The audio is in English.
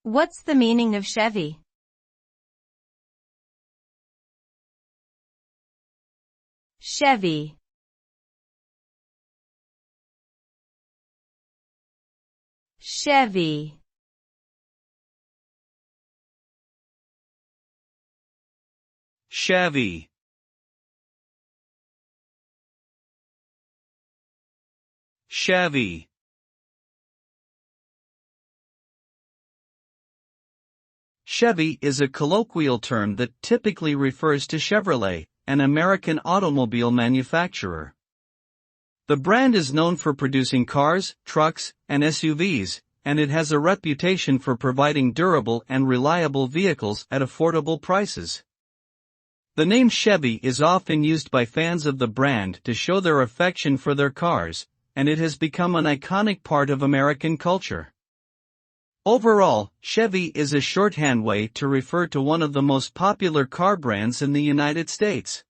What's the meaning of Chevy? Chevy. Chevy. Chevy. Chevy. Chevy is a colloquial term that typically refers to Chevrolet, an American automobile manufacturer. The brand is known for producing cars, trucks, and SUVs, and it has a reputation for providing durable and reliable vehicles at affordable prices. The name Chevy is often used by fans of the brand to show their affection for their cars, and it has become an iconic part of American culture. Overall, Chevy is a shorthand way to refer to one of the most popular car brands in the United States.